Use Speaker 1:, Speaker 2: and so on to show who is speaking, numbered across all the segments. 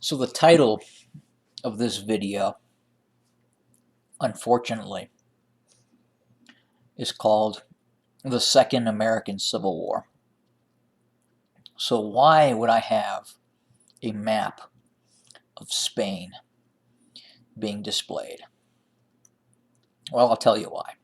Speaker 1: So the title of this video, unfortunately, is called The Second American Civil War. So why would I have a map of Spain being displayed? Well, I'll tell you why.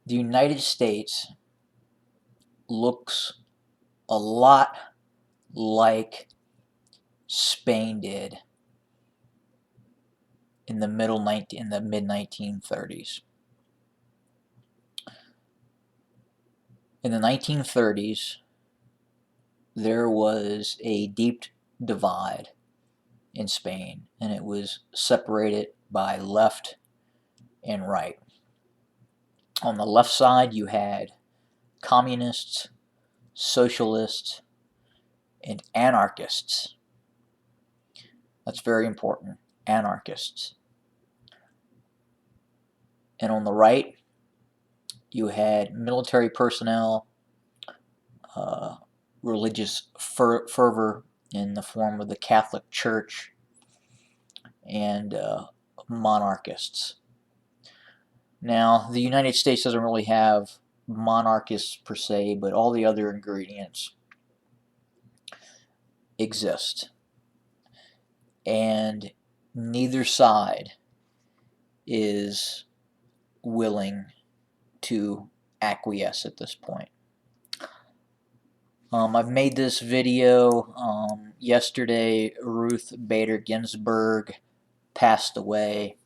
Speaker 1: The United States looks a lot like Spain did in the mid 1930s. In the 1930s, there was a deep divide in Spain, and it was separated by left and right. On the left side, you had communists, socialists, and anarchists. That's very important, anarchists. And on the right, you had military personnel, uh, religious fervor in the form of the Catholic Church, and monarchists. Now, the United States doesn't really have monarchists per se, but all the other ingredients exist. And neither side is willing to acquiesce at this point. I've made this video yesterday. Ruth Bader Ginsburg passed away,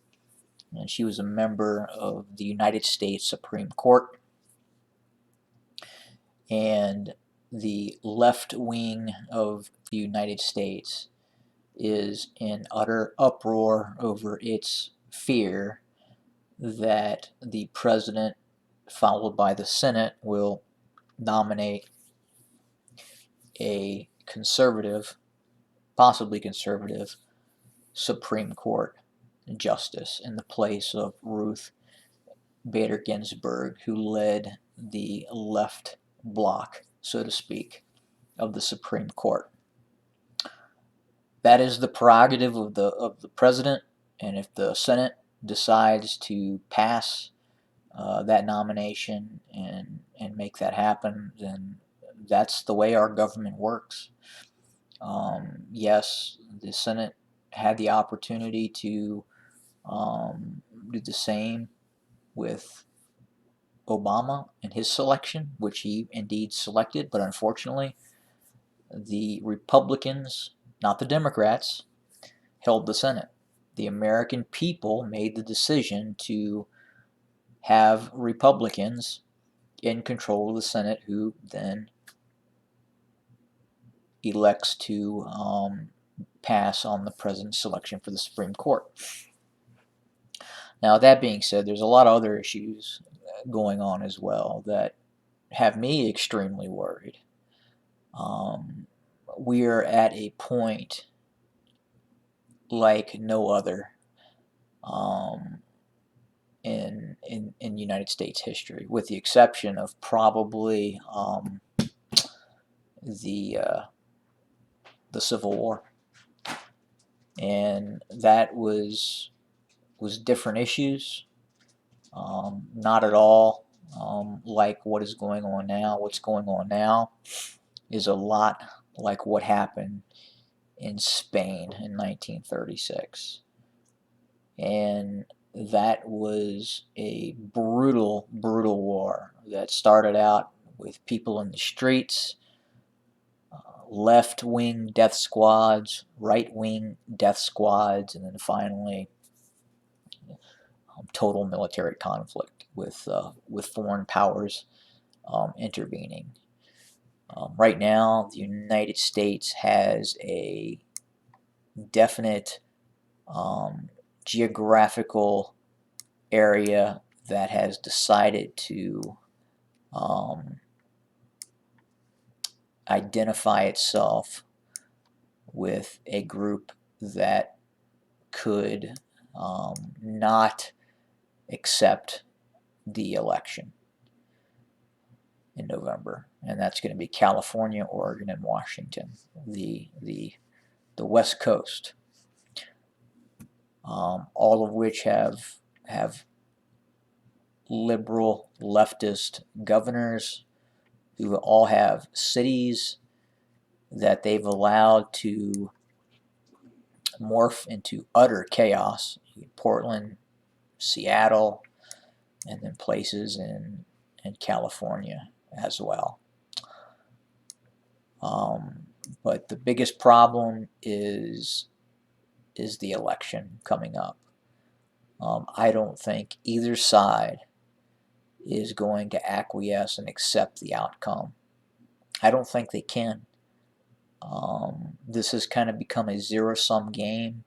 Speaker 1: and she was a member of the United States Supreme Court. And the left wing of the United States is in utter uproar over its fear that the president, followed by the Senate, will nominate a conservative, possibly conservative, Supreme Court justice in the place of Ruth Bader Ginsburg, who led the left bloc, so to speak, of the Supreme Court. That is the prerogative of the president, and if the Senate decides to pass that nomination and make that happen, then that's the way our government works. Yes, the Senate had the opportunity to do the same with Obama and his selection, which he indeed selected, but unfortunately, the Republicans, not the Democrats, held the Senate. The American people made the decision to have Republicans in control of the Senate, who then elects to pass on the president's selection for the Supreme Court. Now, that being said, there's a lot of other issues going on as well that have me extremely worried. We are at a point like no other in United States history, with the exception of probably the Civil War, and that was different issues, not at all like what is going on now. What's going on now is a lot like what happened in Spain in 1936. And that was a brutal, brutal war that started out with people in the streets, left-wing death squads, right-wing death squads, and then finally total military conflict with foreign powers intervening. Right now, the United States has a definite geographical area that has decided to identify itself with a group that could not accept the election. in November, and that's going to be California, Oregon, and Washington, the West Coast, all of which have liberal leftist governors who all have cities that they've allowed to morph into utter chaos. Portland, Seattle, and then places in California as well. But the biggest problem is the election coming up. I don't think either side is going to acquiesce and accept the outcome. I don't think they can. This has kind of become a zero-sum game,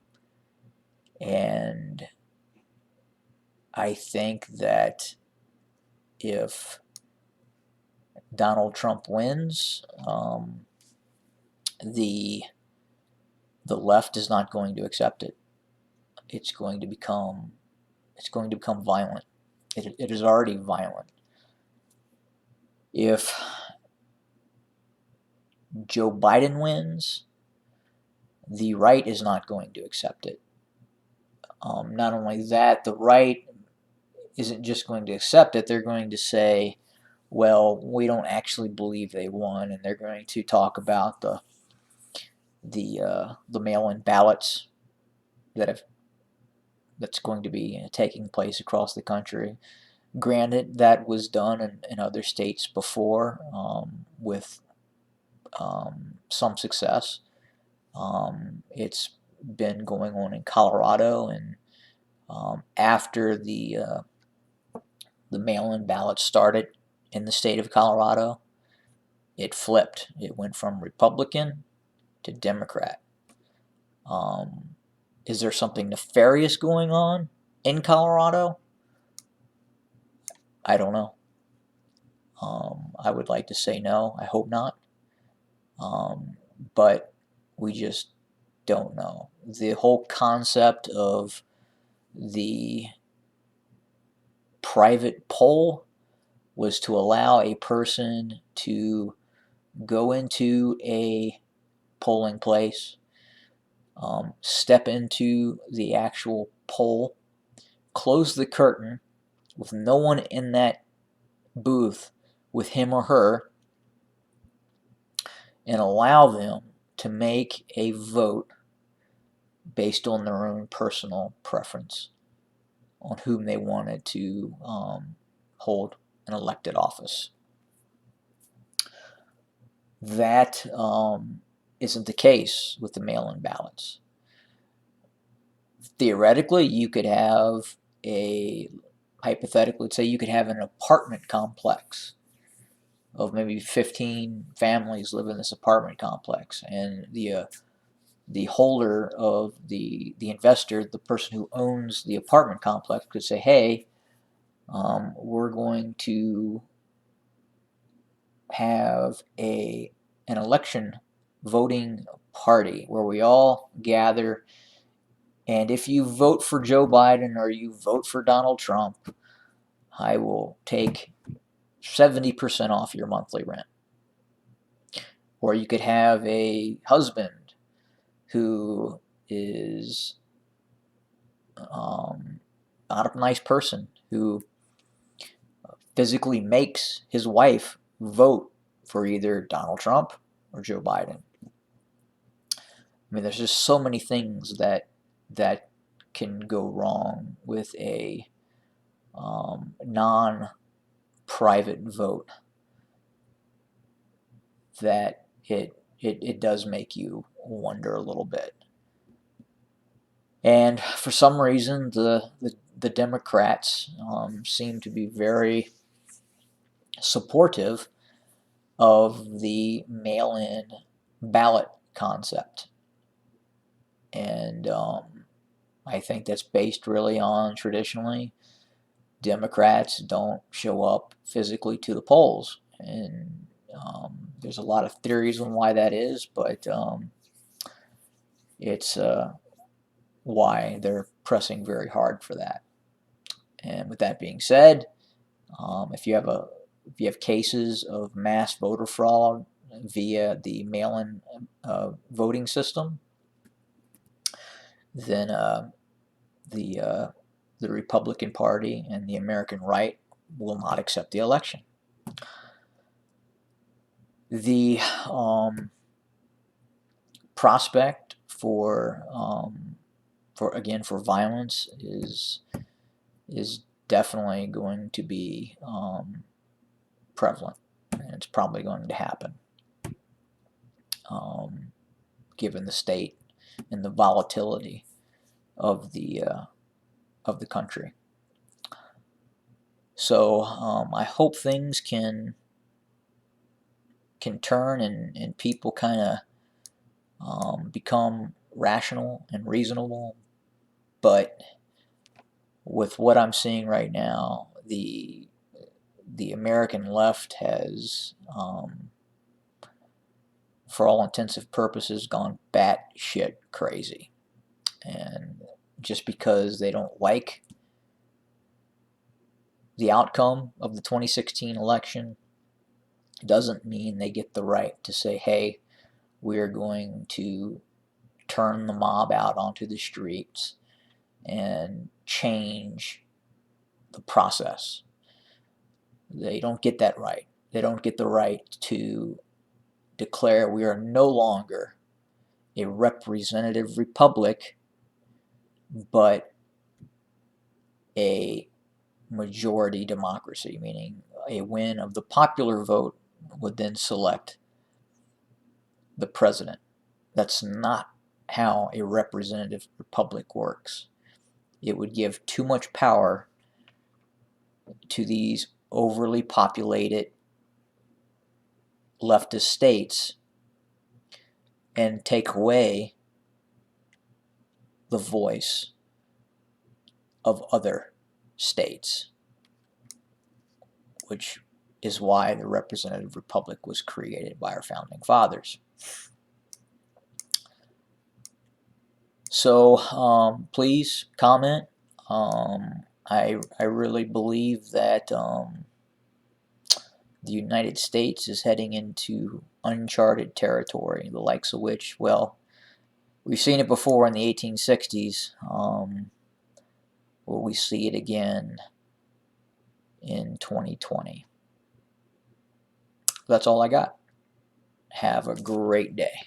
Speaker 1: and I think that if Donald Trump wins, the left is not going to accept it. It's going to become violent. It is already violent. If Joe Biden wins, the right is not going to accept it. Not only that, the right isn't just going to accept it, they're going to say, well, we don't actually believe they won, and they're going to talk about the mail-in ballots that's going to be taking place across the country. Granted, that was done in other states before, with some success. It's been going on in Colorado, and after the mail-in ballots started in the state of Colorado, it flipped. It went from Republican to Democrat. Is there something nefarious going on in Colorado? I don't know. I would like to say no. I hope not. But we just don't know. The whole concept of the private poll was to allow a person to go into a polling place, step into the actual poll, close the curtain with no one in that booth with him or her, and allow them to make a vote based on their own personal preference on whom they wanted to hold an elected office. That isn't the case with the mail-in ballots. Theoretically, you could have hypothetically, let's say you could have an apartment complex of maybe 15 families live in this apartment complex, and the holder of the investor, the person who owns the apartment complex, could say, hey, we're going to have an election voting party where we all gather, and if you vote for Joe Biden or you vote for Donald Trump, I will take 70% off your monthly rent. Or you could have a husband who is not a nice person, who physically makes his wife vote for either Donald Trump or Joe Biden. I mean, there's just so many things that can go wrong with a non-private vote, that it does make you wonder a little bit. And for some reason, the Democrats seem to be very supportive of the mail-in ballot concept. And I think that's based really on, traditionally, Democrats don't show up physically to the polls. And there's a lot of theories on why that is, but it's why they're pressing very hard for that. And with that being said, if you have a if you have cases of mass voter fraud via the mail-in voting system, then the Republican Party and the American right will not accept the election. The prospect for violence is definitely going to be prevalent, and it's probably going to happen, given the state and the volatility of the country. So I hope things can turn and people kind of become rational and reasonable. But with what I'm seeing right now, the American left has, for all intensive purposes, gone batshit crazy. And just because they don't like the outcome of the 2016 election doesn't mean they get the right to say, hey, we're going to turn the mob out onto the streets and change the process. They don't get that right. They don't get the right to declare we are no longer a representative republic, but a majority democracy, meaning a win of the popular vote would then select the president. That's not how a representative republic works. It would give too much power to these overly populated leftist states and take away the voice of other states, which is why the representative republic was created by our founding fathers. So please comment. I really believe that the United States is heading into uncharted territory, the likes of which, well, we've seen it before in the 1860s. Will we see it again in 2020? That's all I got. Have a great day.